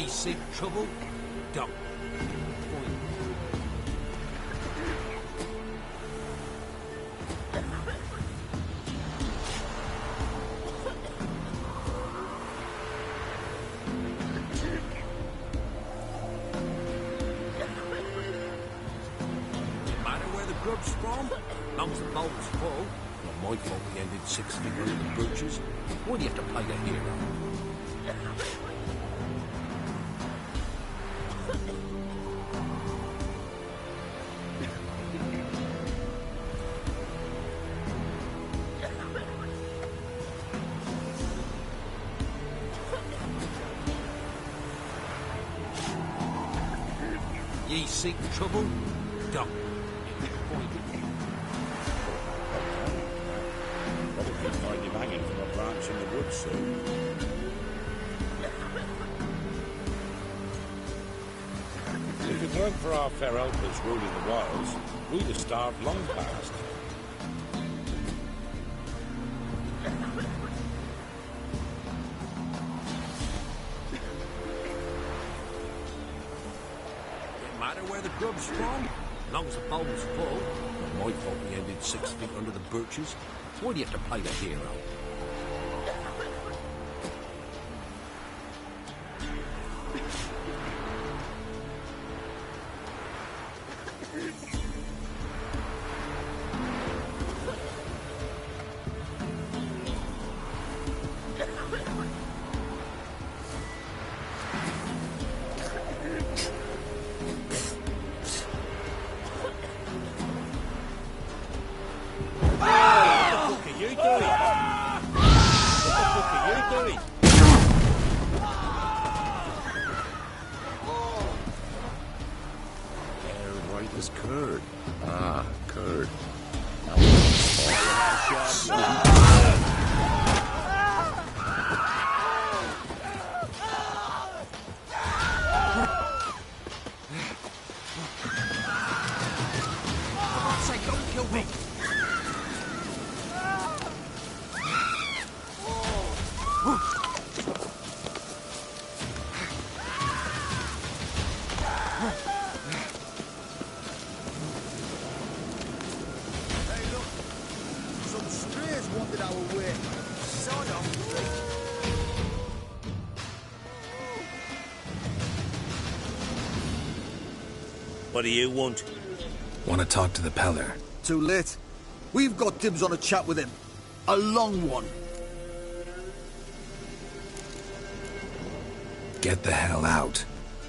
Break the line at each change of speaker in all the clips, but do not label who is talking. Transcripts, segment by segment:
Ye seek trouble? Don't.
Grub's from? Long's the boat's full. Not my fault we ended 6 feet under the bridges. Why do you have to play the hero?
Ye seek trouble? Don't.
Probably find him hanging from a branch in the woods soon. If it weren't for our fair helpers ruling the wilds, we'd have starved long past.
Doesn't matter where the grub's from? Long as the bowl's full. Not my fault we ended 6 feet under the birches. Why do you have to play the hero?
Curd. Ah, curd.
For God's sake, don't kill me!
What do you want?
Want to talk to the Peller.
Too late. We've got dibs on a chat with him. A long one.
Get the hell out.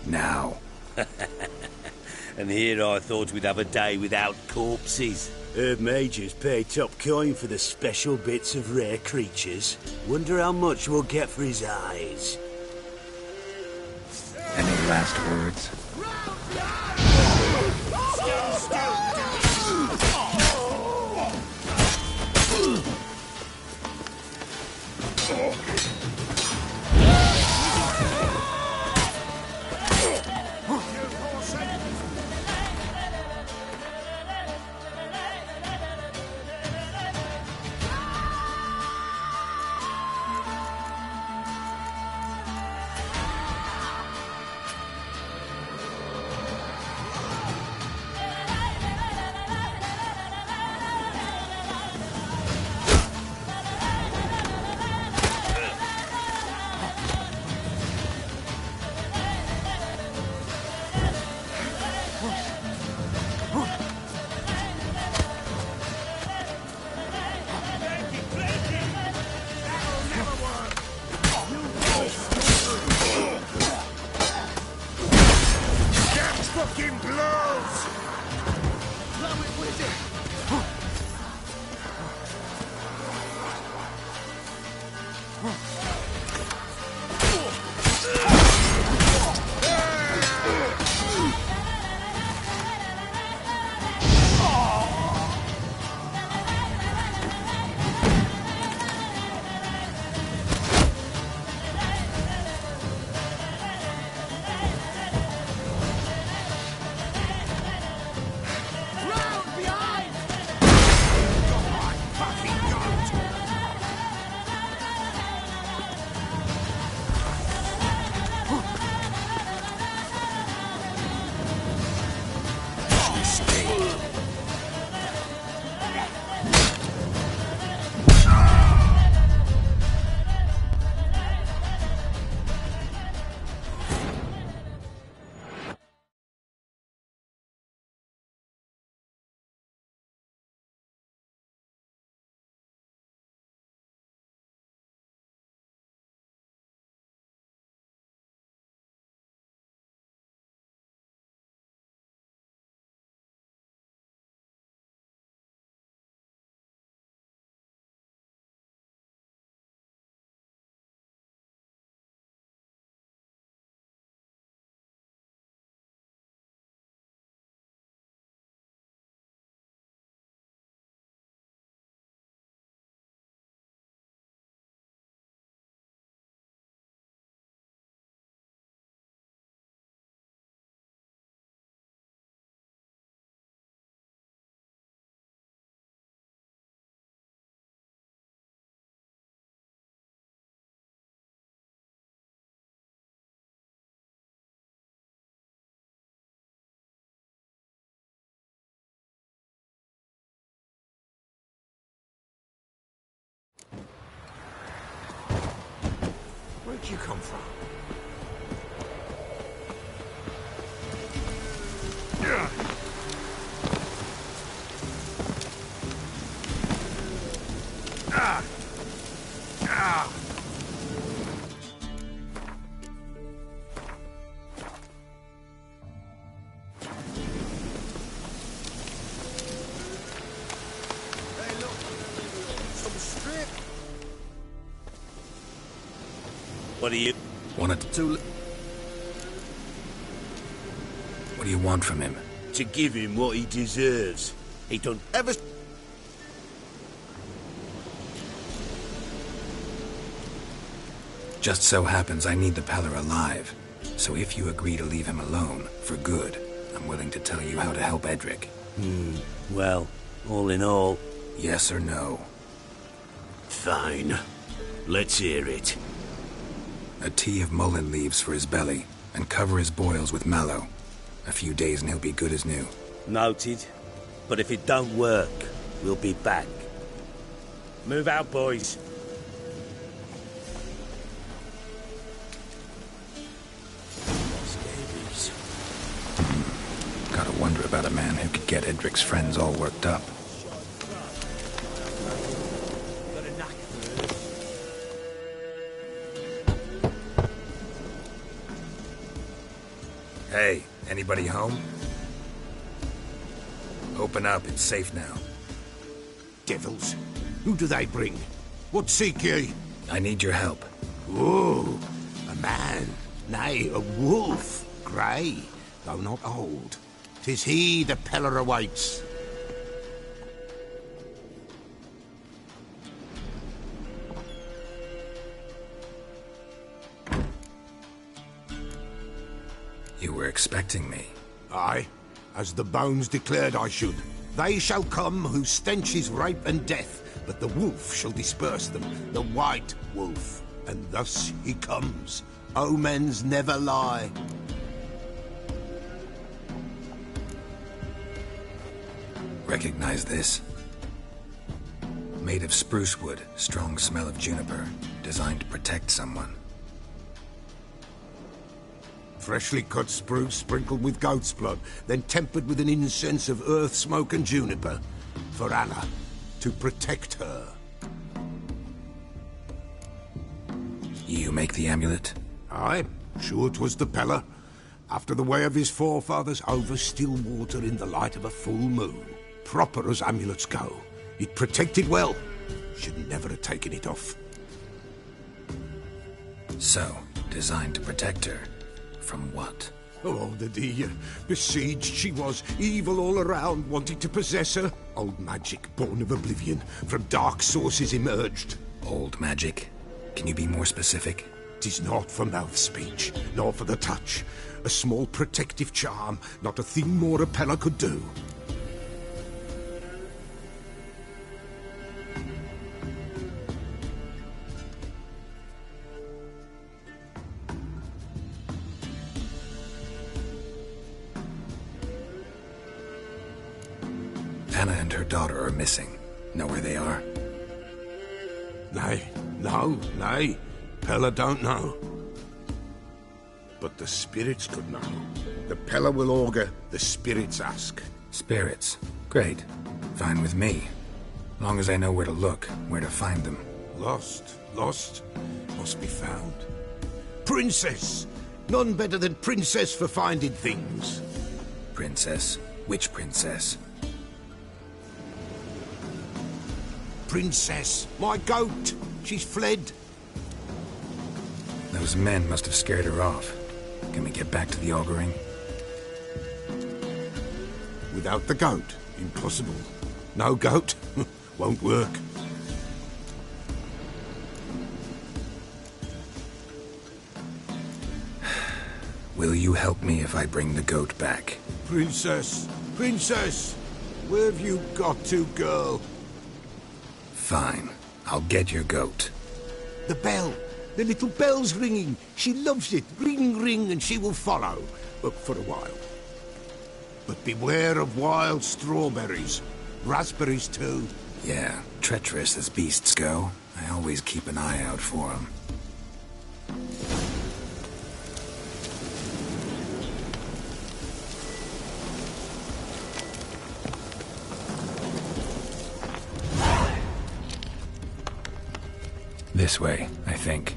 Now.
And here I thought we'd have a day without corpses. Herb Majors pay top coin for the special bits of rare creatures. Wonder how much we'll get for his eyes.
Any last words?
Round behind!
Where'd you come from?
Hey, look. Some strip.
What do you...
Wanna...
Too
What do you want from him?
To give him what he deserves. He done...
ever...
Just so happens I need the Peller alive. So if you agree to leave him alone, for good, I'm willing to tell you how to help Edric.
Well, all in all...
Yes or no?
Fine. Let's hear it.
A tea of mullein leaves for his belly, and cover his boils with mallow. A few days and he'll be good as new.
Noted. But if it don't work, we'll be back. Move out, boys. Scabies.
Gotta wonder about a man who could get Edric's friends all worked up.
Got a knack for it.
Hey, anybody home? Open up, it's safe now.
Devils. Who do they bring? What seek ye?
I need your help.
Oh, a man. Nay, a wolf. Grey, though not old. 'Tis he the Peller awaits.
You were expecting me.
Aye, as the bones declared I should. They shall come whose stench is rape and death, but the wolf shall disperse them, the white wolf. And thus he comes. Omens never lie.
Recognize this? Made of spruce wood, strong smell of juniper, designed to protect someone.
Freshly cut spruce sprinkled with goat's blood, then tempered with an incense of earth, smoke and juniper. For Anna, to protect her.
You make the amulet?
Aye, sure 'twas the Peller. After the way of his forefathers, over still water in the light of a full moon. Proper as amulets go. It protected well. Should never have taken it off.
So, designed to protect her. From what?
Oh, the dear. Besieged she was, evil all around, wanting to possess her. Old magic, born of oblivion, from dark sources emerged.
Old magic? Can you be more specific?
'Tis not for mouth speech, nor for the touch. A small protective charm, not a thing more a Peller could do.
Anna and her daughter are missing. Know where they are?
Nay, no, nay. Peller don't know. But the spirits could know. The Peller will augur, the spirits ask.
Spirits. Great. Fine with me. Long as I know where to look, where to find them.
Lost, must be found. Princess! None better than Princess for finding things.
Princess? Which princess?
Princess, my goat! She's fled.
Those men must have scared her off. Can we get back to the auguring?
Without the goat, impossible. No goat, won't work.
Will you help me if I bring the goat back?
Princess, princess! Where have you got to, girl?
Fine. I'll get your goat.
The bell. The little bell's ringing. She loves it. Ring, ring, and she will follow. But for a while. But beware of wild strawberries. Raspberries, too.
Yeah, treacherous as beasts go. I always keep an eye out for them. This way, I think.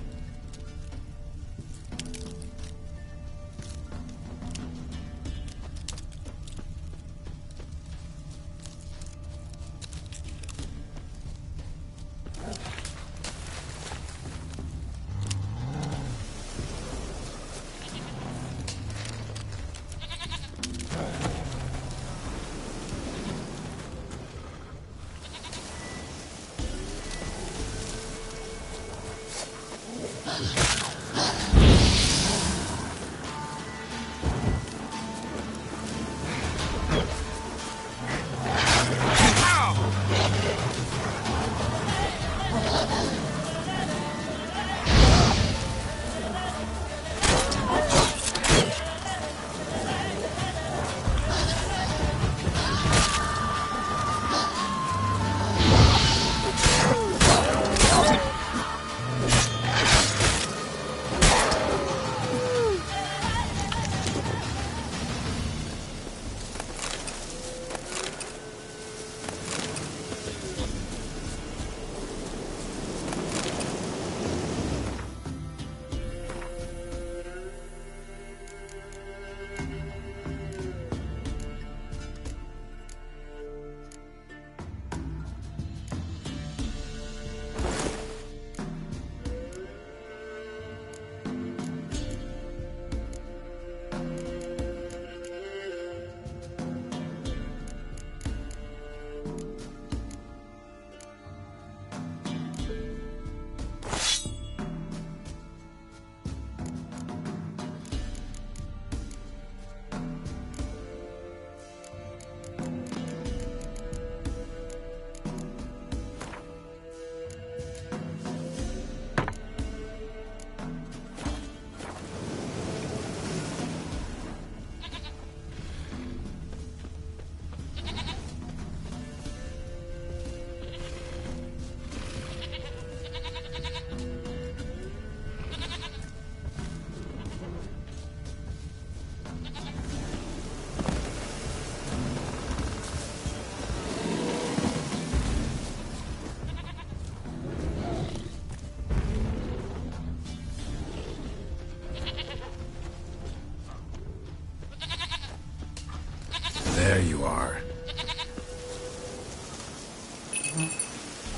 There you are.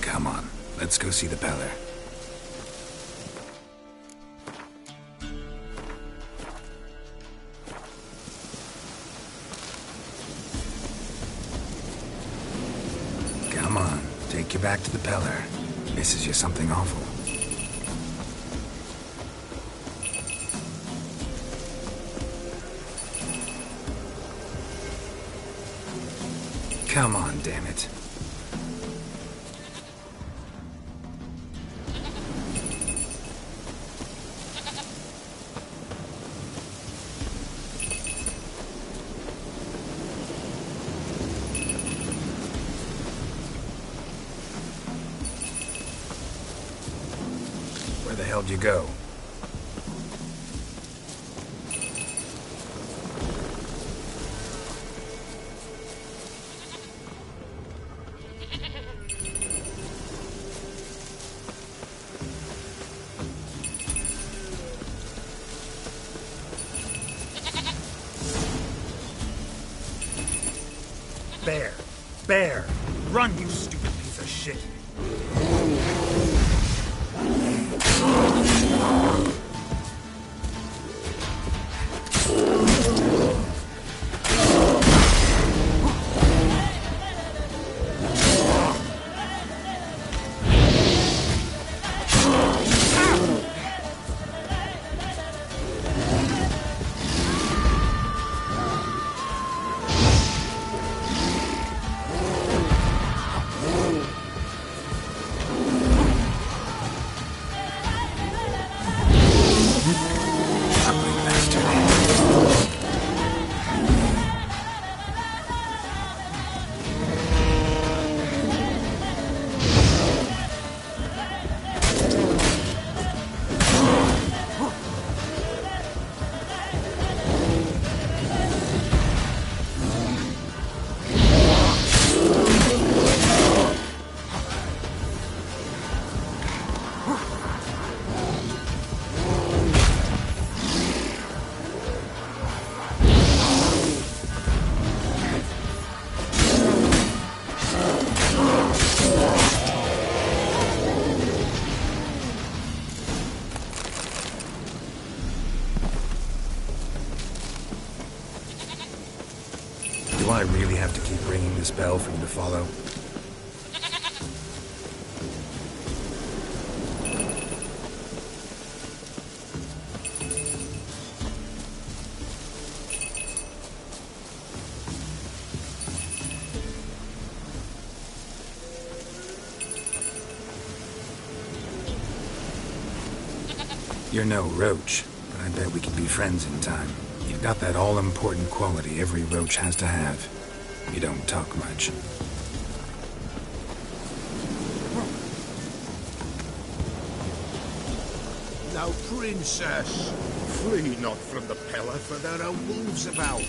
Come on, let's go see the Peller. Come on, take you back to the Peller. Misses you something awful. Come on, damn it. Where the hell'd you go?
Bear! Bear! Run, you stupid piece of shit!
Do I really have to keep ringing this bell for you to follow? You're no roach, but I bet we can be friends in time. You've got that all-important quality every roach has to have. You don't talk much.
Now, princess, flee not from the Pellar, for there are wolves about.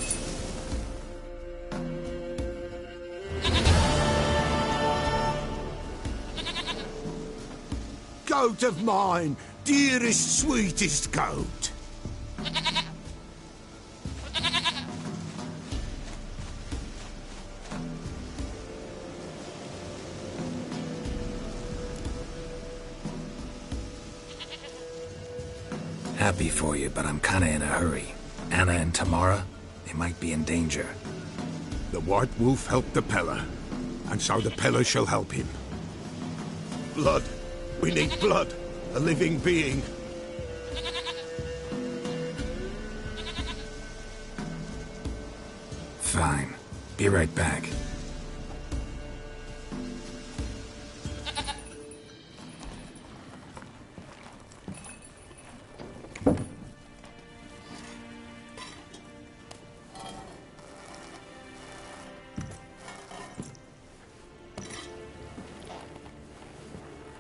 Goat of mine, dearest, sweetest goat.
Happy for you, but I'm kinda in a hurry. Anna and Tamara, they might be in danger.
The White Wolf helped the Pellar, and so the Pellar shall help him. Blood. We need blood. A living being.
Fine. Be right back.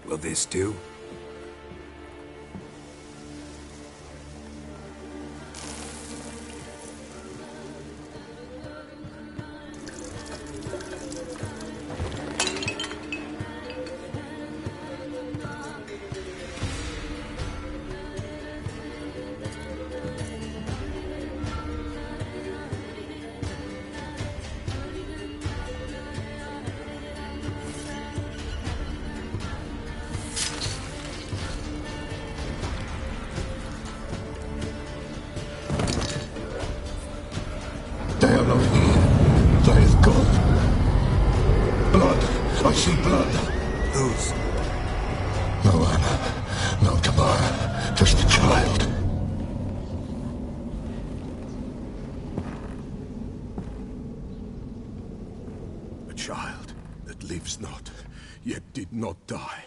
Will this do?
They are not here. They have gone. Blood. I see blood.
Whose?
No Anna. No Tamara. Just a child. A child that lives not, yet did not die.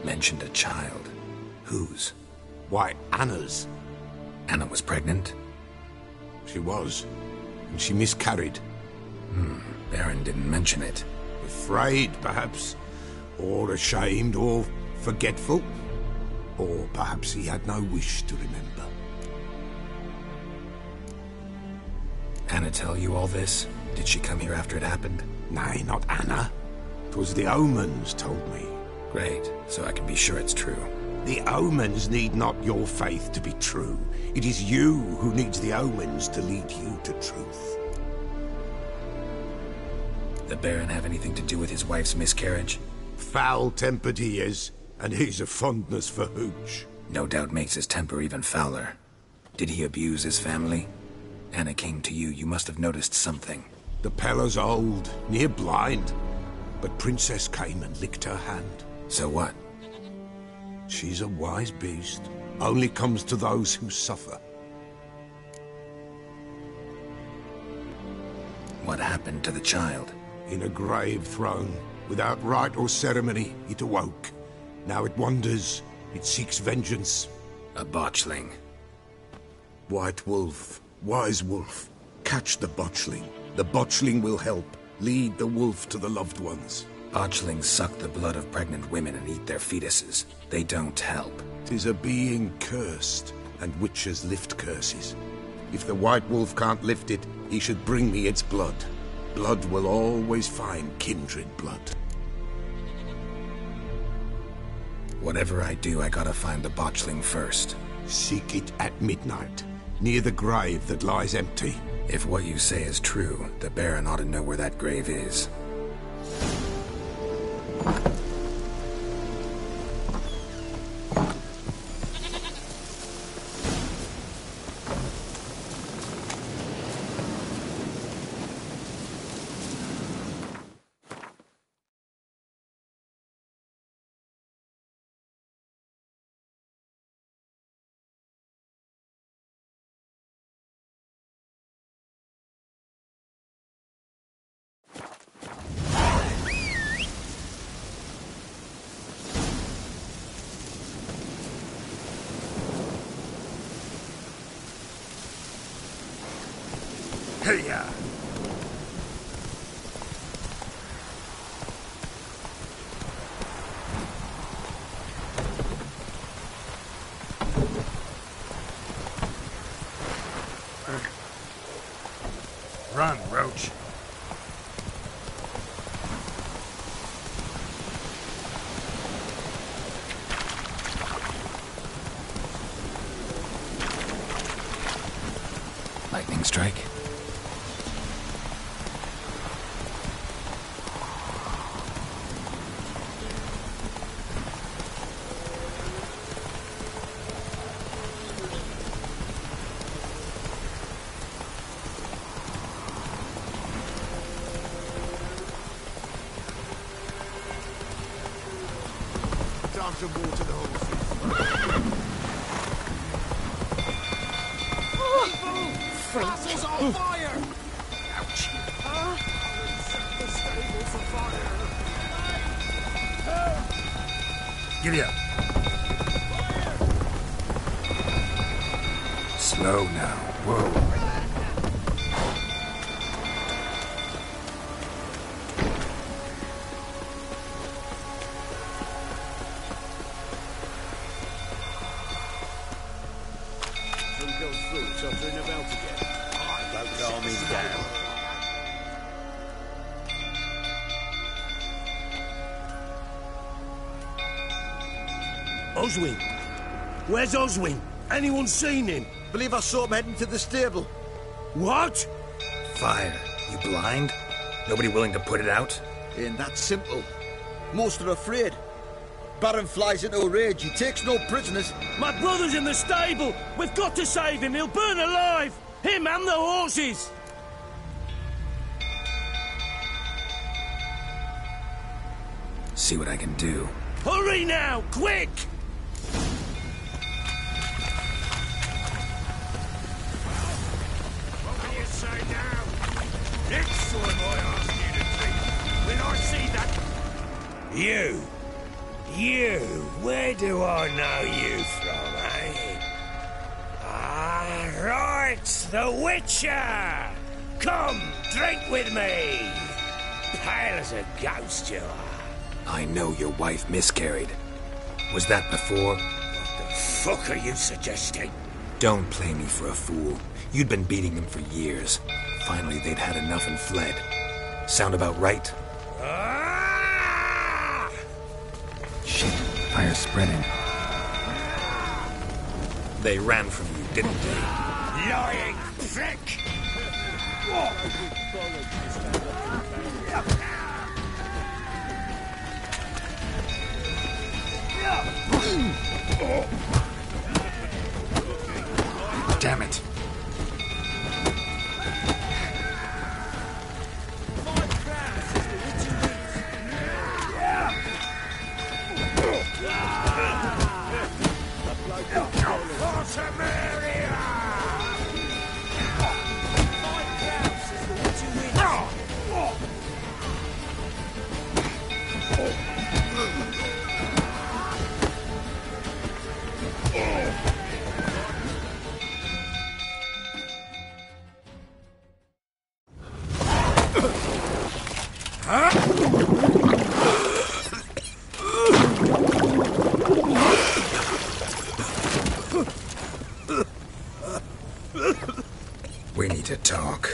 Mentioned a child. Whose?
Why, Anna's.
Anna was pregnant?
She was. And she miscarried.
Baron didn't mention it.
Afraid, perhaps. Or ashamed, or forgetful. Or perhaps he had no wish to remember.
Anna tell you all this? Did she come here after it happened?
Nay, not Anna. 'Twas the omens told me.
Great, so I can be sure it's true.
The omens need not your faith to be true. It is you who needs the omens to lead you to truth.
The Baron have anything to do with his wife's miscarriage?
Foul-tempered he is, and he's a fondness for hooch.
No doubt makes his temper even fouler. Did he abuse his family? Anna came to you, you must have noticed something.
The Pellar's old, near blind. But Princess came and licked her hand.
So what?
She's a wise beast. Only comes to those who suffer.
What happened to the child?
In a grave thrown, without rite or ceremony, it awoke. Now it wanders. It seeks vengeance.
A botchling.
White Wolf, wise wolf, catch the botchling. The botchling will help. Lead the wolf to the loved ones.
Botchlings suck the blood of pregnant women and eat their fetuses. They don't help.
'Tis a being cursed, and witches lift curses. If the White Wolf can't lift it, he should bring me its blood. Blood will always find kindred blood.
Whatever I do, I gotta find the botchling first.
Seek it at midnight, near the grave that lies empty.
If what you say is true, the Baron ought to know where that grave is.
Hey-ya! Run, Roach.
Lightning strike.
Time to water the horses.
Castle's on fire!
Ouch.
The stable's on fire!
Giddy up.
Slow now. Whoa.
Some girl's foot tottering about again. Don't calm him down.
Oswin? Where's Oswin? Anyone seen him?
Believe I saw him heading to the stable.
What?
Fire. You blind? Nobody willing to put it out?
Ain't that simple. Most are afraid. Baron flies into a rage. He takes no prisoners.
My brother's in the stable! We've got to save him! He'll burn alive! Him and the horses!
See what I can do.
Hurry now! Quick!
What can you say now? Next time I ask you to drink, when I see that...
You, where do I know you from, eh? Ah, right, the Witcher! Come, drink with me! Pale as a ghost you are.
I know your wife miscarried. Was that before?
What the fuck are you suggesting?
Don't play me for a fool. You'd been beating them for years. Finally, they'd had enough and fled. Sound about right?
Ah!
Shit, fire's spreading. They ran from you, didn't they?
Lying prick!
Damn it. We need to talk.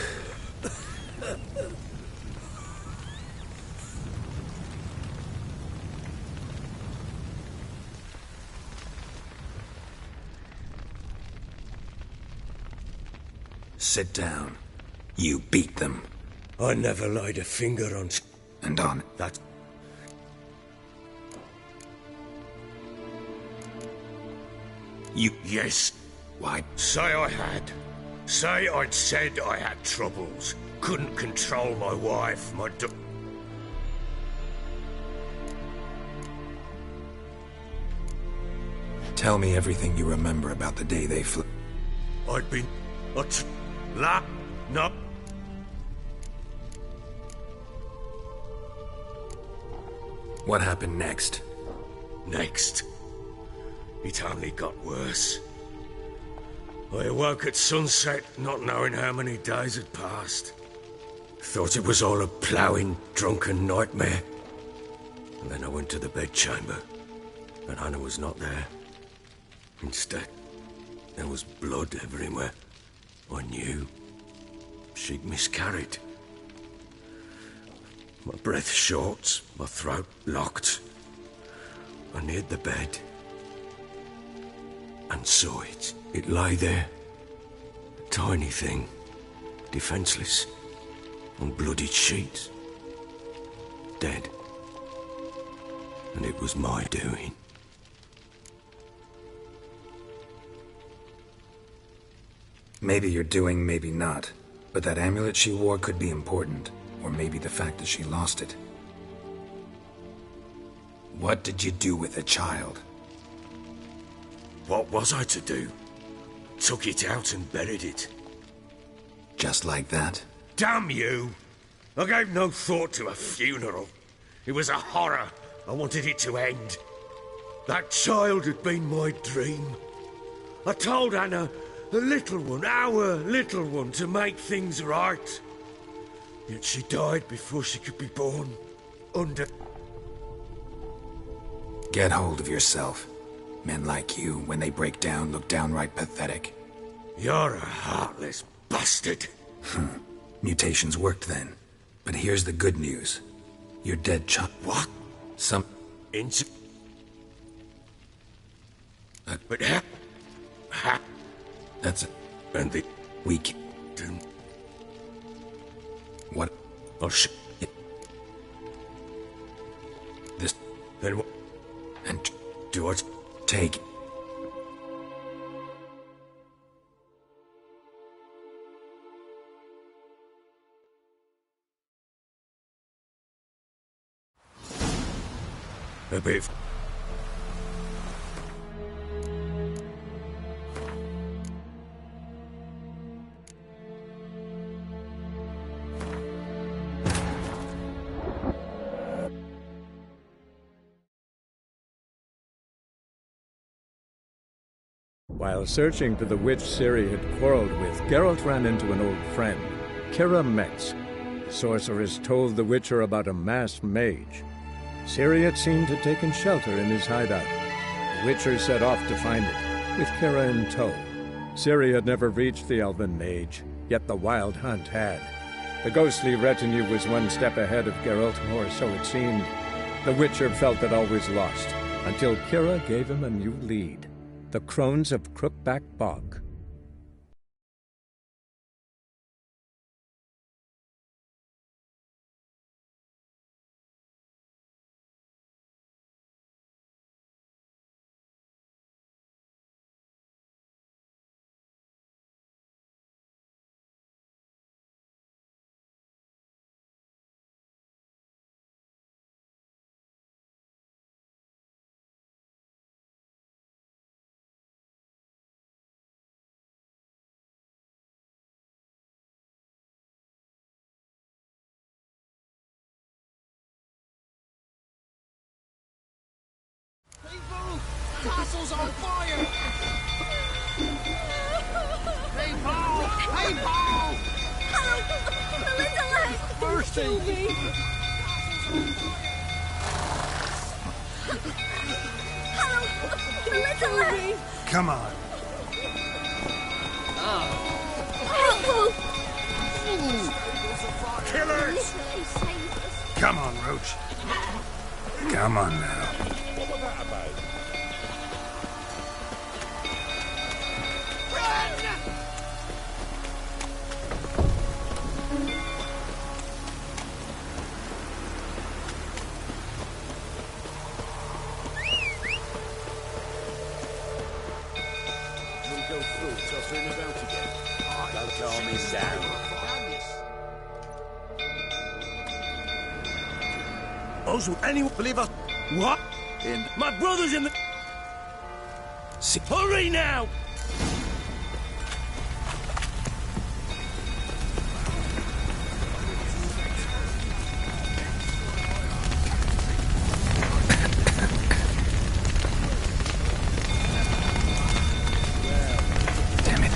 Sit down. You beat them.
I never laid a finger on...
And on
that.
you.
Yes.
Why?
Say I had. Say I'd said I had troubles. Couldn't control my wife, my
Tell me everything you remember about the day they flew.
I'd been... No.
What happened next?
Next. It only got worse. I awoke at sunset, not knowing how many days had passed. Thought it was all a ploughing, drunken nightmare. And then I went to the bedchamber, and Anna was not there. Instead, there was blood everywhere. I knew she'd miscarried. My breath short, my throat locked. I neared the bed and saw it. It lay there, a tiny thing, defenseless, on bloodied sheets, dead. And it was my doing.
Maybe you're doing, maybe not. But that amulet she wore could be important. Or maybe the fact that she lost it. What did you do with the child?
What was I to do? Took it out and buried it.
Just like that?
Damn you! I gave no thought to a funeral. It was a horror. I wanted it to end. That child had been my dream. I told Anna, the little one, our little one, to make things right. Yet she died before she could be born.
Get hold of yourself. Men like you, when they break down, look downright pathetic.
You're a heartless bastard.
Mutations worked then. But here's the good news. Your dead child...
What?
Some...
But how?
That's it.
And the...
Weak. What?
Oh, shit.
This...
Then what?
And...
Do what?
Take...
A bit...
While searching for the witch Ciri had quarreled with, Geralt ran into an old friend, Kira Metz. The sorceress told the Witcher about a masked mage. Ciri, it seemed, had taken shelter in his hideout. The Witcher set off to find it, with Kira in tow. Ciri had never reached the elven mage, yet the Wild Hunt had. The ghostly retinue was one step ahead of Geralt, or so it seemed. The Witcher felt that all was lost, until Kira gave him a new lead. The Crones of Crookback Bog.
Castle's on fire! Hey, Paul! Hey, Paul!
Hello! Melinda,
Bursting!
Hello! Melinda!
Come on.
Killers!
Come on, Roach. Come on now.
What was that about?
We'll go through, toss him about again. Don't calm him down.
Also, anyone believe us? What? My brother's in the... Hurry now!
Damn it.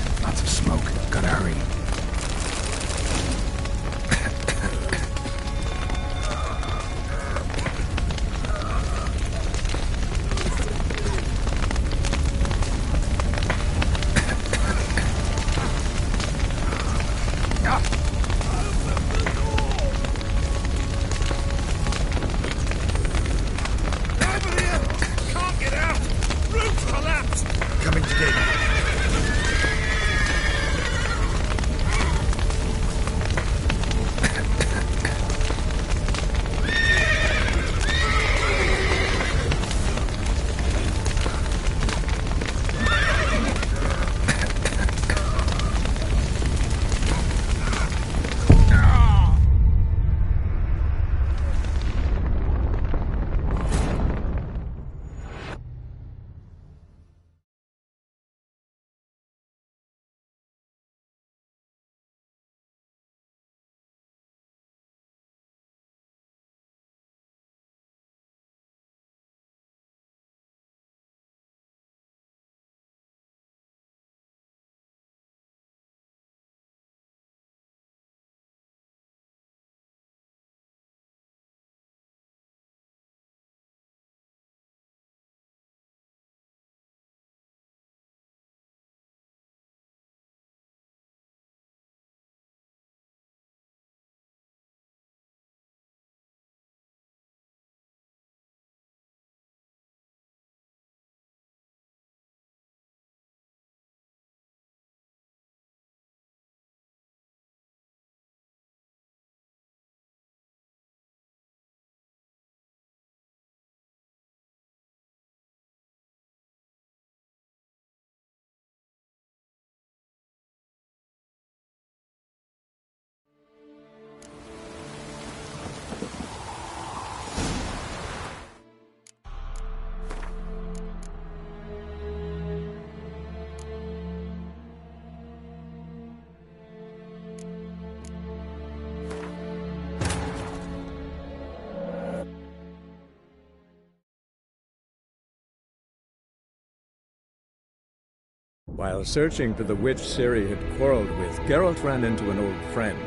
While searching for the witch Ciri had quarreled with, Geralt ran into an old friend,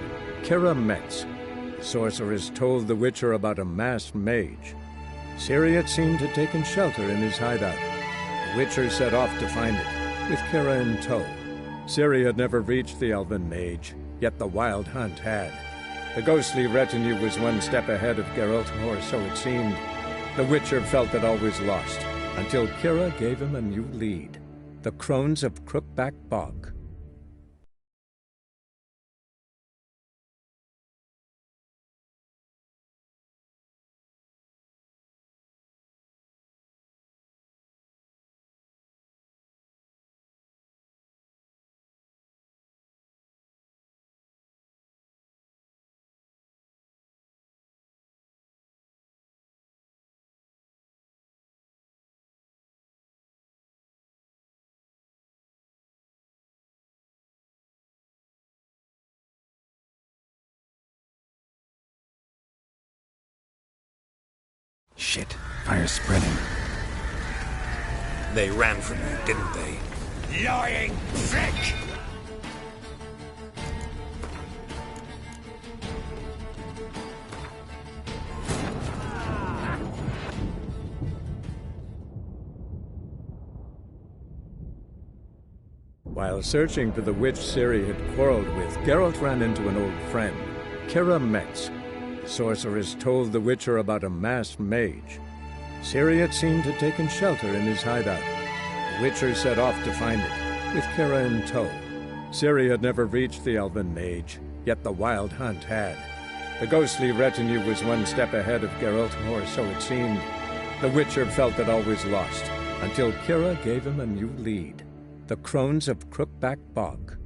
Kira Metz. The sorceress told the Witcher about a masked mage. Ciri had seemed to have taken shelter in his hideout. The Witcher set off to find it, with Kira in tow. Ciri had never reached the elven mage, yet the Wild Hunt had. The ghostly retinue was one step ahead of Geralt, or so it seemed. The Witcher felt it always lost, until Kira gave him a new lead. The Crones of Crookback Bog.
Shit, fire's spreading.
They ran from you, didn't they?
Lying prick!
While searching for the witch Ciri had quarreled with, Geralt ran into an old friend, Kira Metz. The sorceress told the Witcher about a masked mage. Ciri had seemed to have taken shelter in his hideout. The Witcher set off to find it, with Kira in tow. Ciri had never reached the elven mage, yet the Wild Hunt had. The ghostly retinue was one step ahead of Geralt, or so it seemed. The Witcher felt it always lost, until Kira gave him a new lead. The Crones of Crookback Bog.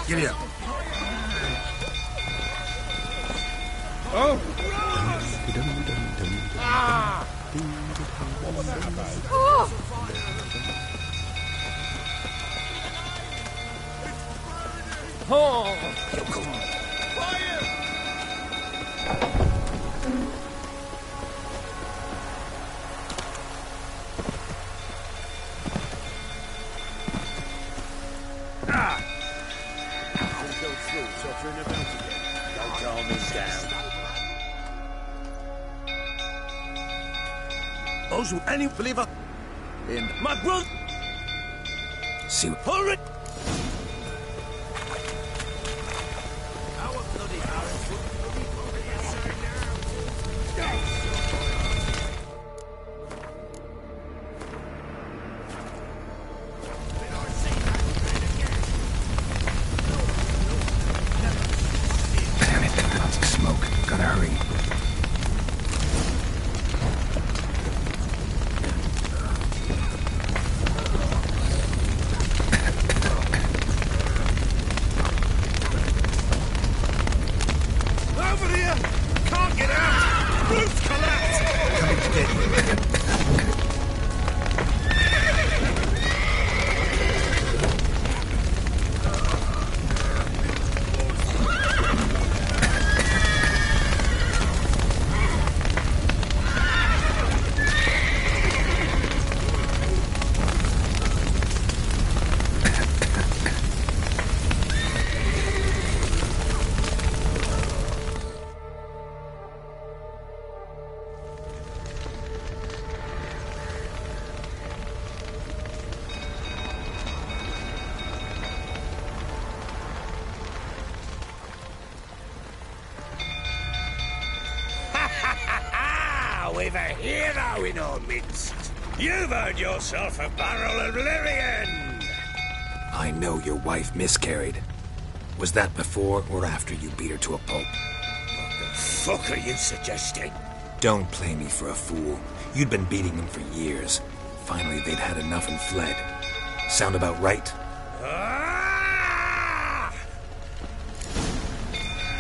Giddy up.
Oh! Ah! What was that about?
Oh!
Oh!
Any believer in my brother?
See,
Hurry!
damn it, lots of smoke. Gotta hurry.
We've a hero in our midst. You've earned yourself a barrel of Lyrian.
I know your wife miscarried. Was that before or after you beat her to a pulp?
What the fuck are you suggesting?
Don't play me for a fool. You'd been beating them for years. Finally, they'd had enough and fled. Sound about right?
Ah!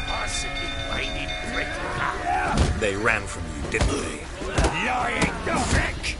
Arse-eating prick.
They ran from you, didn't they?
Lying prick!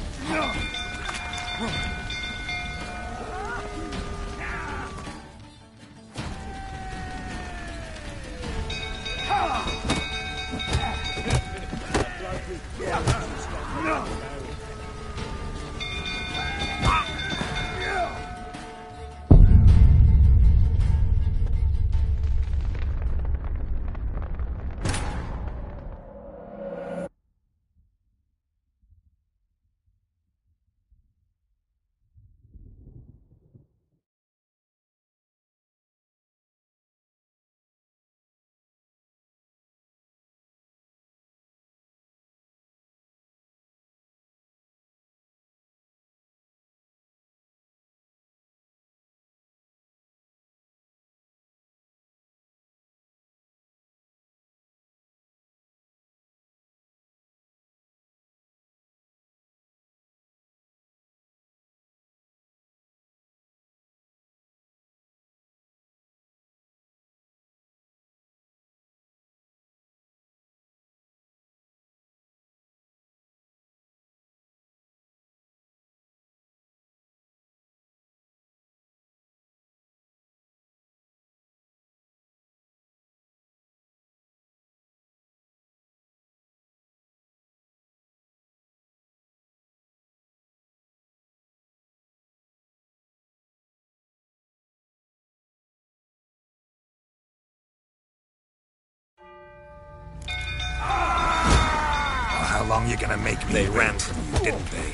How long you gonna make me? They ran from you, didn't they?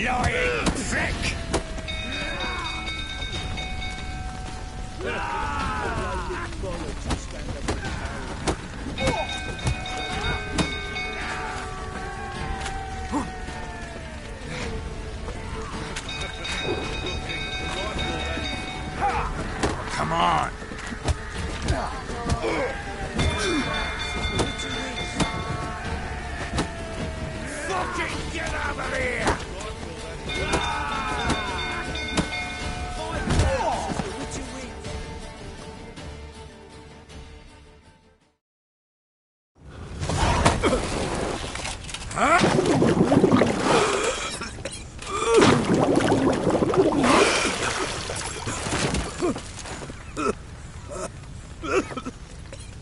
Lying prick!
Come on!
Fucking get out of here!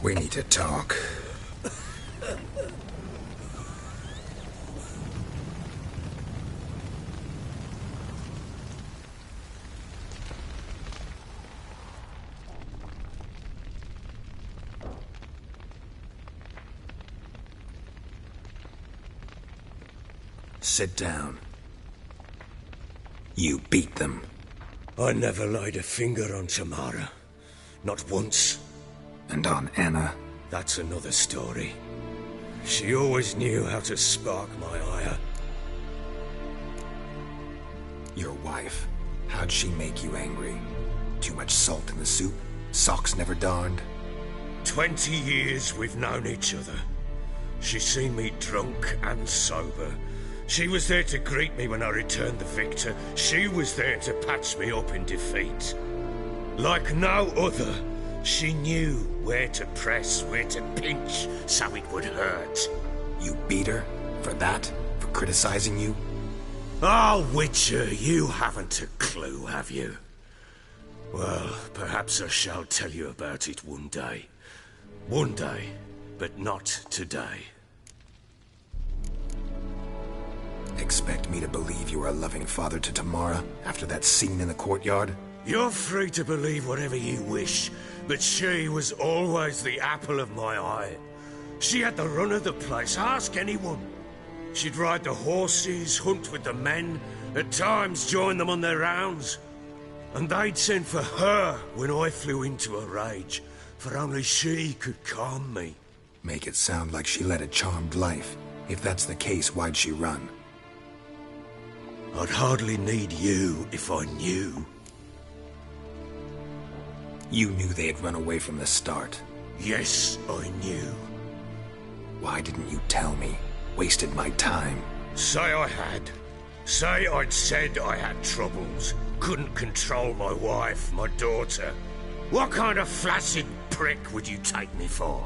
We need to talk. Sit down. You beat them.
I never laid a finger on Tamara. Not once.
And on Anna?
That's another story. She always knew how to spark my ire.
Your wife. How'd she make you angry? Too much salt in the soup? Socks never darned?
20 years we've known each other. She's seen me drunk and sober. She was there to greet me when I returned the victor. She was there to patch me up in defeat. Like no other, she knew where to press, where to pinch, so it would hurt.
You beat her? For that? For criticizing you?
Oh, Witcher, you haven't a clue, have you? Well, perhaps I shall tell you about it one day. One day, but not today.
Expect me to believe you are a loving father to Tamara after that scene in the courtyard?
You're free to believe whatever you wish, but she was always the apple of my eye. She had the run of the place, ask anyone. She'd ride the horses, hunt with the men, at times join them on their rounds. And they'd send for her when I flew into a rage, for only she could calm me.
Make it sound like she led a charmed life. If that's the case, why'd she run?
I'd hardly need you if I knew.
You knew they had run away from the start.
Yes, I knew.
Why didn't you tell me? Wasted my time.
Say I had. Say I'd said I had troubles. Couldn't control my wife, my daughter. What kind of flaccid prick would you take me for?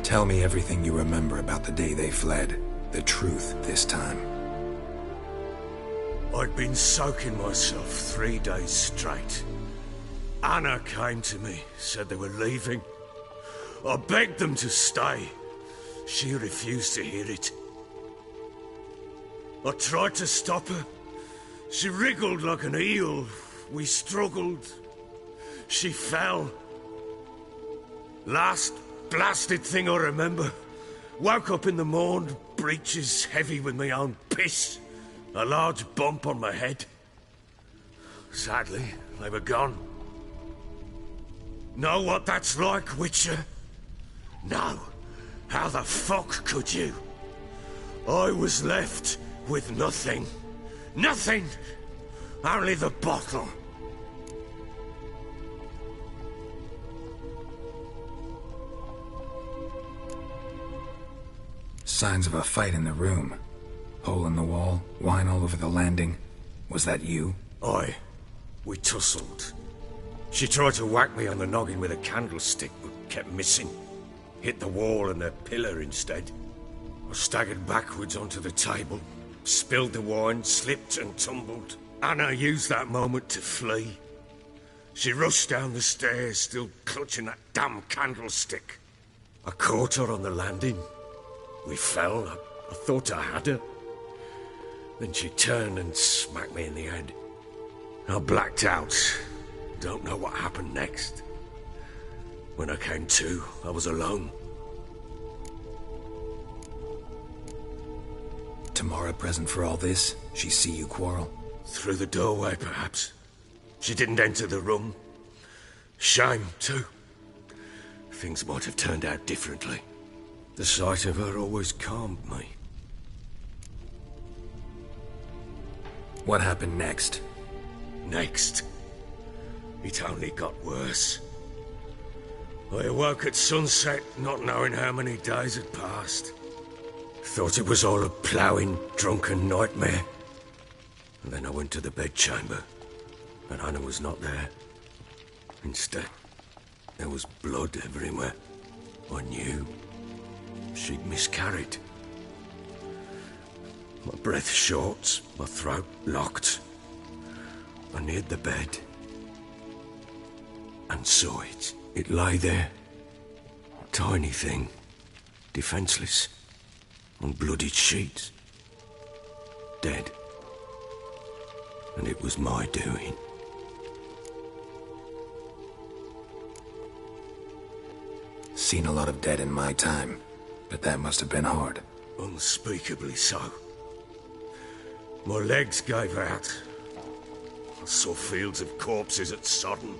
Tell me everything you remember about the day they fled. The truth this time.
I'd been soaking myself 3 days straight. Anna came to me, said they were leaving. I begged them to stay. She refused to hear it. I tried to stop her. She wriggled like an eel. We struggled. She fell. Last blasted thing I remember. Woke up in the morn, breeches heavy with my own piss. A large bump on my head. Sadly, they were gone. Know what that's like, Witcher? No. How the fuck could you? I was left with nothing. Nothing! Only the bottle.
Signs of a fight in the room. Hole in the wall, wine all over the landing. Was that you?
Aye. We tussled. She tried to whack me on the noggin with a candlestick, but kept missing. Hit the wall and a pillar instead. I staggered backwards onto the table, spilled the wine, slipped and tumbled. Anna used that moment to flee. She rushed down the stairs, still clutching that damn candlestick. I caught her on the landing. We fell. I thought I had her. Then she turned and smacked me in the head. I blacked out. Don't know what happened next. When I came to, I was alone.
Tamara present for all this? She see you quarrel?
Through the doorway, perhaps. She didn't enter the room. Shame, too. Things might have turned out differently. The sight of her always calmed me.
What happened next?
Next? It only got worse. I awoke at sunset, not knowing how many days had passed. Thought it was all a ploughing, drunken nightmare. And then I went to the bedchamber, and Anna was not there. Instead, there was blood everywhere. I knew she'd miscarried. My breath short, my throat locked. I neared the bed and saw it. It lay there, a tiny thing, defenseless, on bloodied sheets, dead. And it was my doing.
Seen a lot of dead in my time, but that must have been hard.
Unspeakably so. My legs gave out. I saw fields of corpses at Sodden.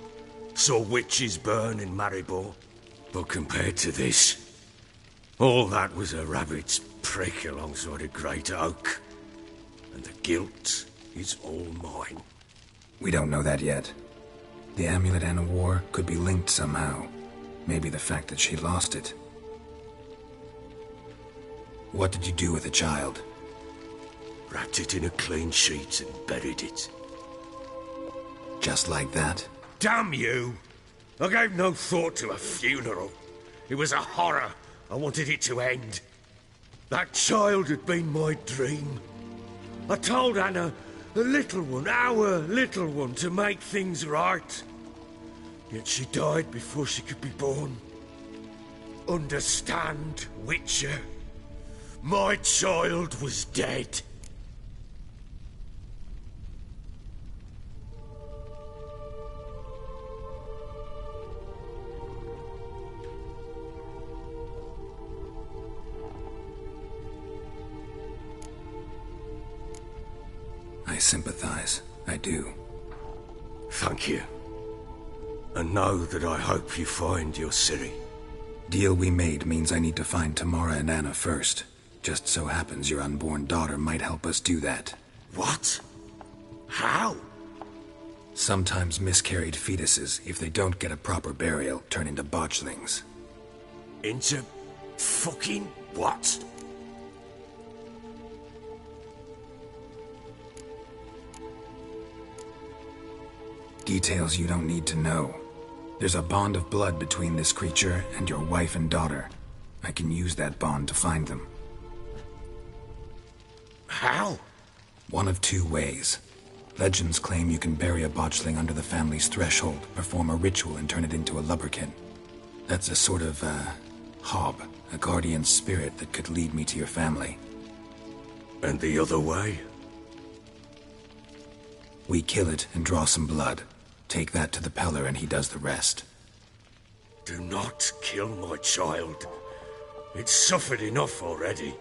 Saw witches burn in Maribor. But compared to this, all that was a rabbit's prick alongside a great oak. And the guilt is all mine.
We don't know that yet. The amulet Anna wore could be linked somehow. Maybe the fact that she lost it. What did you do with the child?
Wrapped it in a clean sheet and buried it.
Just like that?
Damn you! I gave no thought to a funeral. It was a horror. I wanted it to end. That child had been my dream. I told Anna, the little one, our little one, to make things right. Yet she died before she could be born. Understand, Witcher? My child was dead.
I sympathize. I do.
Thank you. And know that I hope you find your Ciri.
Deal we made means I need to find Tamara and Anna first. Just so happens your unborn daughter might help us do that.
What? How?
Sometimes miscarried fetuses, if they don't get a proper burial, turn into botchlings.
Into fucking what?
Details you don't need to know. There's a bond of blood between this creature and your wife and daughter. I can use that bond to find them.
How?
One of two ways. Legends claim you can bury a botchling under the family's threshold, perform a ritual, and turn it into a lubberkin. That's a sort of, hob, a guardian spirit that could lead me to your family.
And the other way?
We kill it and draw some blood. Take that to the Peller and he does the rest.
Do not kill my child. It's suffered enough already.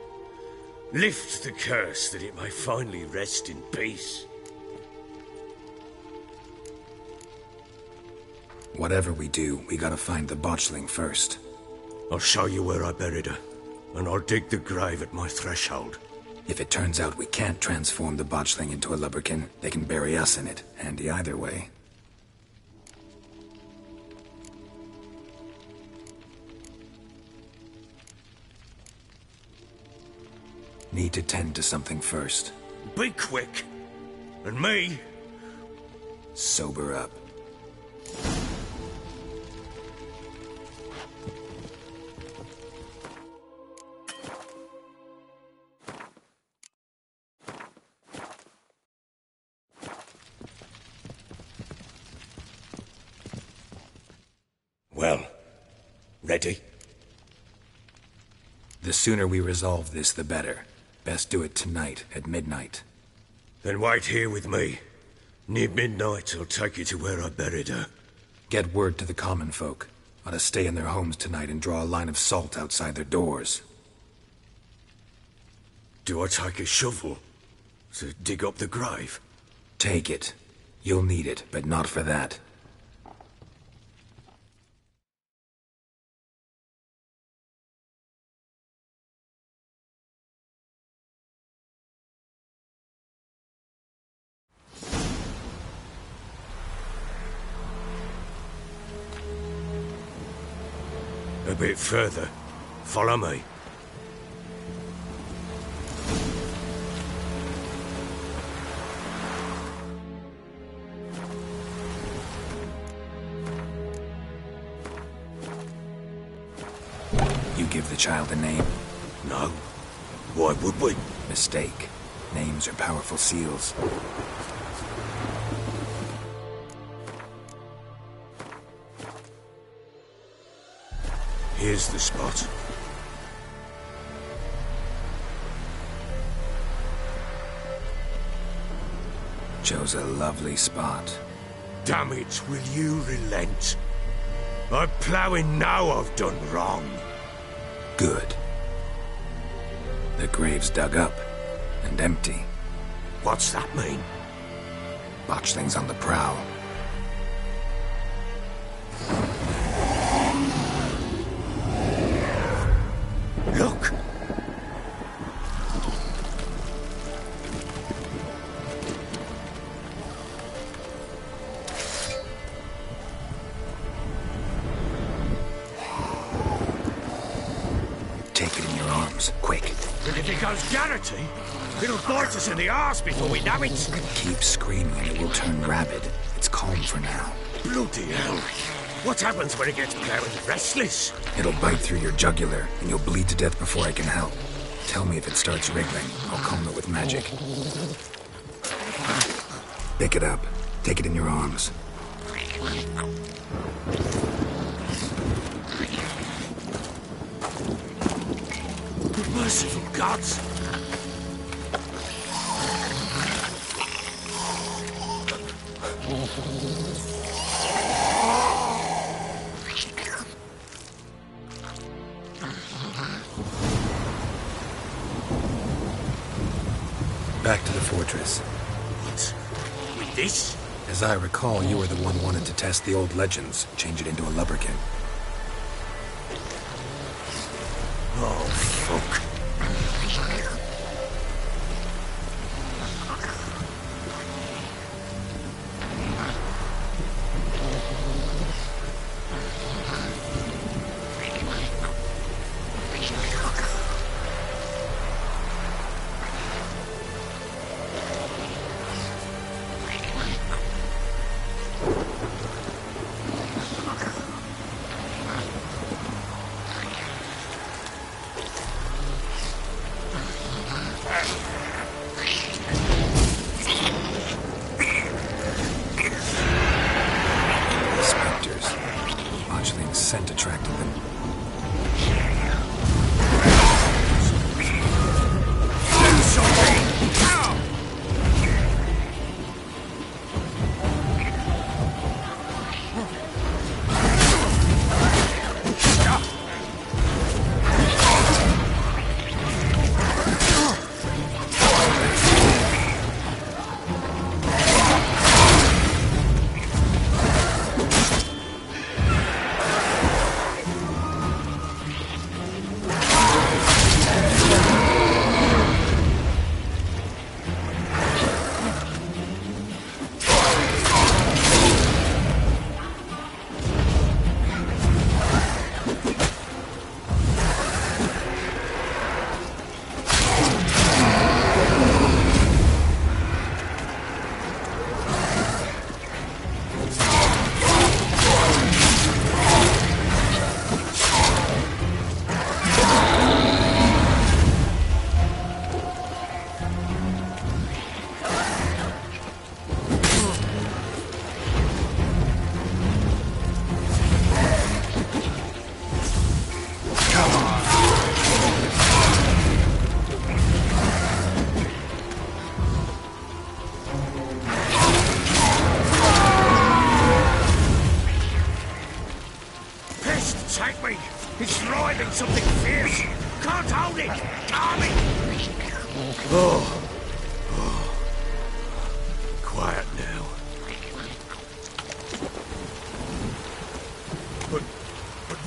Lift the curse that it may finally rest in peace.
Whatever we do, we gotta find the botchling first.
I'll show you where I buried her, and I'll dig the grave at my threshold.
If it turns out we can't transform the botchling into a lubberkin, they can bury us in it. Handy either way. Need to tend to something first.
Be quick. And me?
Sober up.
Well, ready?
The sooner we resolve this, the better. Best do it tonight, at midnight.
Then wait here with me. Near midnight, I'll take you to where I buried her.
Get word to the common folk. Ought to stay in their homes tonight and draw a line of salt outside their doors.
Do I take a shovel to dig up the grave?
Take it. You'll need it, but not for that.
A bit further. Follow me.
You give the child a name?
No. Why would we?
Mistake. Names are powerful seals.
Here's the spot.
Chose a lovely spot.
Damn it, will you relent? I'm ploughing now I've done wrong.
Good. The grave's dug up and empty.
What's that mean?
Botchling's on the prowl.
Look!
Take it in your arms, quick.
But if it goes Garrity, it'll bite us in the arse before we know it.
Keep screaming and it will turn rabid. It's calm for now.
Bloody hell. What happens when it gets plowing restless?
It'll bite through your jugular, and you'll bleed to death before I can help. Tell me if it starts wriggling. I'll calm it with magic. Pick it up. Take it in your arms.
Merciful gods!
Back to the fortress.
What? With this?
As I recall, you were the one wanted to test the old legends, change it into a lubberkin.
Oh, fuck.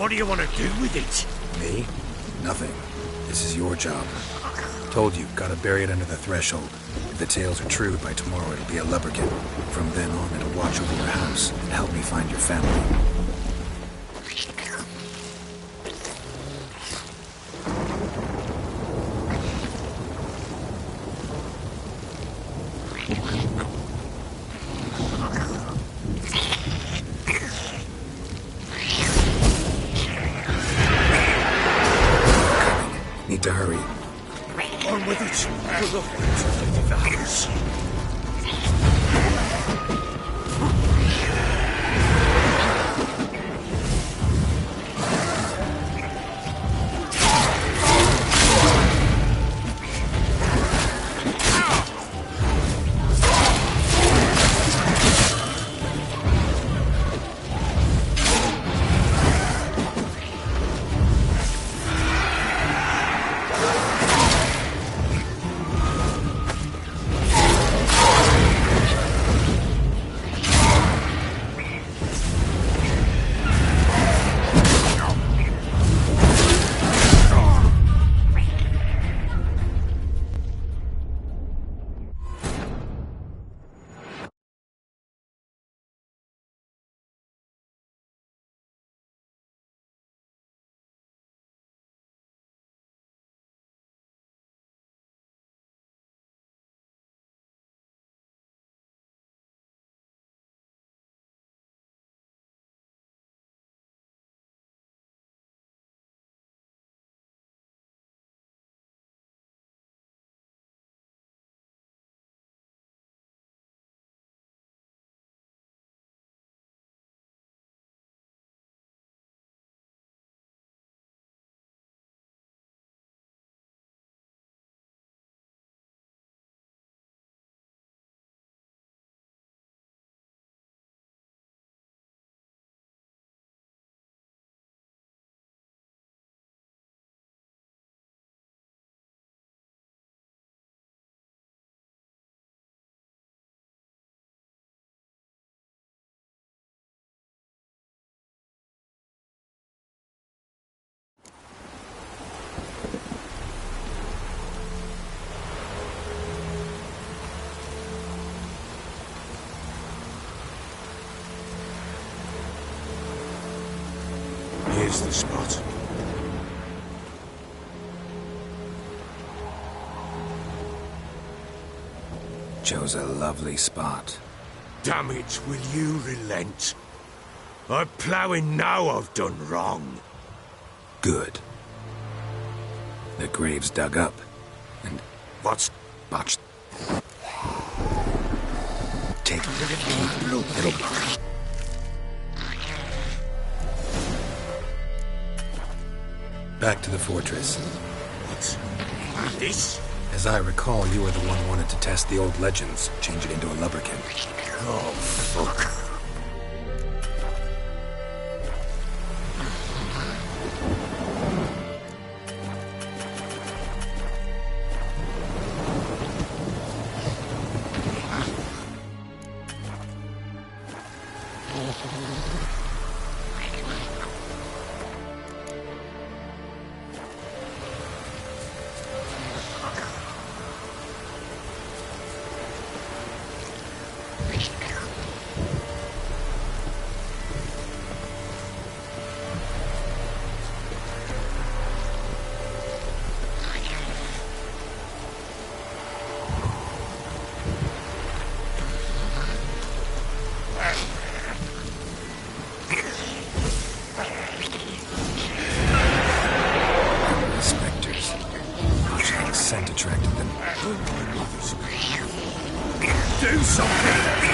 What do you want to do with it?
Me? Nothing. This is your job. Told you, gotta bury it under the threshold. If the tales are true, by tomorrow it'll be a lubberkin. From then on, it'll watch over your house and help me find your family. Need to hurry.
On with it. We're not going to leave the house.
Here's the spot.
Chose a lovely spot.
Damn it, will you relent? I'm ploughing now I've done wrong.
Good. The grave's dug up, and
What's...
botched. Take it. Back to the fortress.
What? This?
As I recall, you were the one who wanted to test the old legends, change it into a lubberkin.
Oh, fuck.
Scent attracted them.
Do something!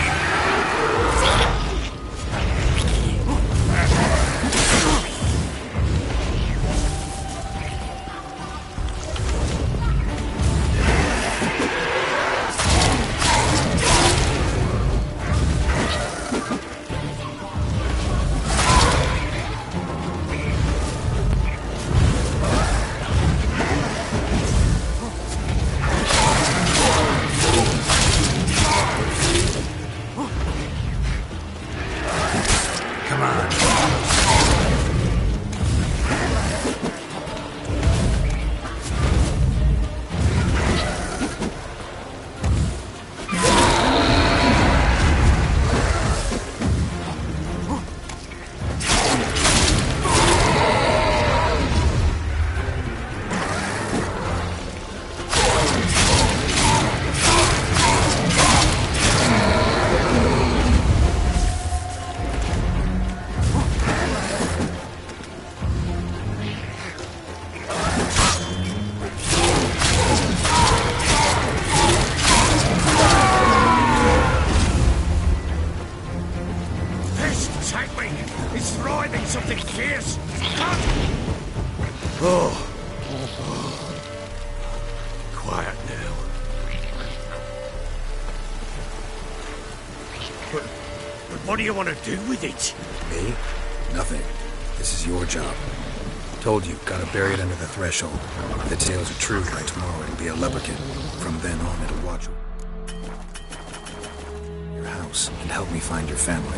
What do you want to do with it?
Me? Nothing. This is your job. Told you, gotta bury it under the threshold. If the tales are true, by tomorrow it'll be a lubberkin. From then on, it'll watch your house and help me find your family.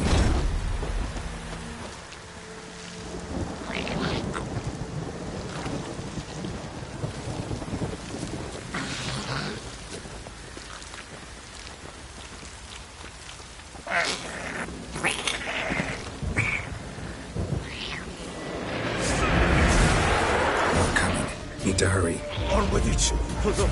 Need to hurry.
On with it. For the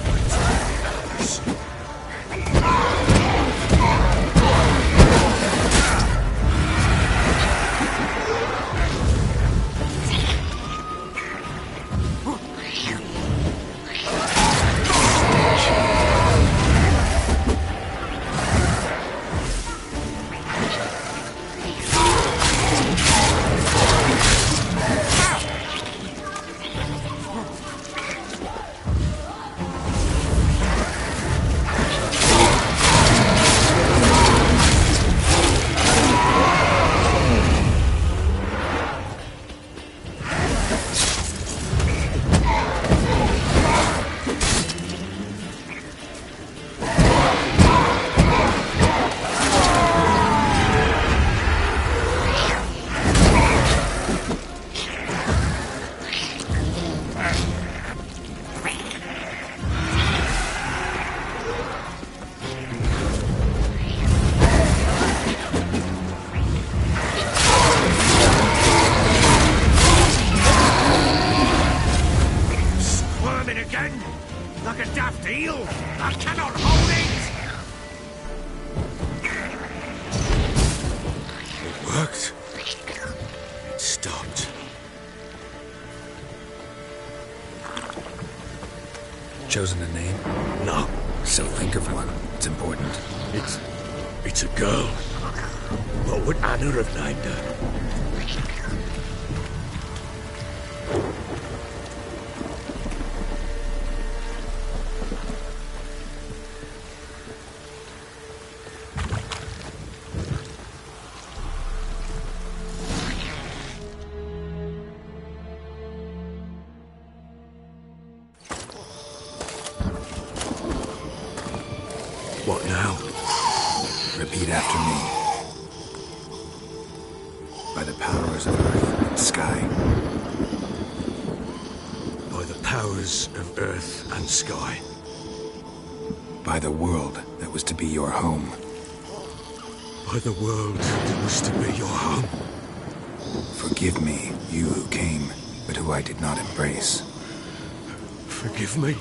like a daft eel. I cannot hold it.
It worked. It stopped.
Chosen a name?
No.
So think of one. It's important.
It's a girl. What would Anna have named her? What now?
Repeat after me. By the powers of earth and sky.
By the powers of earth and sky.
By the world that was to be your home.
By the world that was to be your home.
Forgive me, you who came, but who I did not embrace.
Forgive me,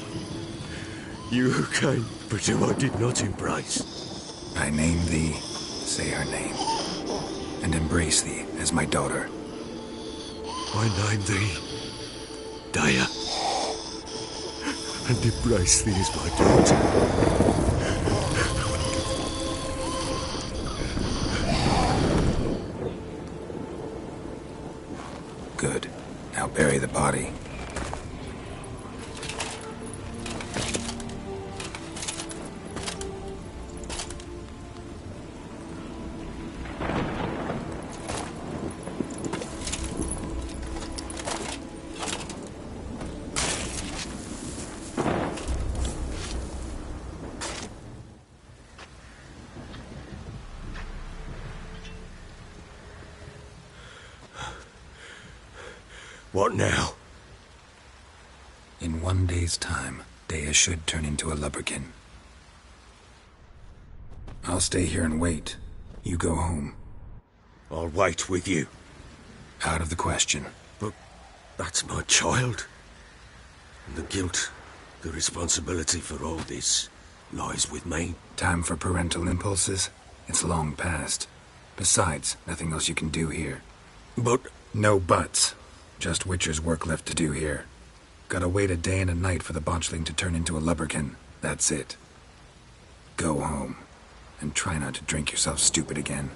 you who came, but who I did not embrace.
I name thee, say her name, and embrace thee as my daughter.
I name thee, Daya, and embrace thee as my daughter.
Good. Now bury the body.
What now?
In 1 day's time, Daya should turn into a lubberkin. I'll stay here and wait. You go home.
I'll wait with you.
Out of the question.
But that's my child. And the guilt, the responsibility for all this, lies with me.
Time for parental impulses? It's long past. Besides, nothing else you can do here.
But...
No buts. Just Witcher's work left to do here. Gotta wait a day and a night for the botchling to turn into a lubberkin. That's it. Go home. And try not to drink yourself stupid again.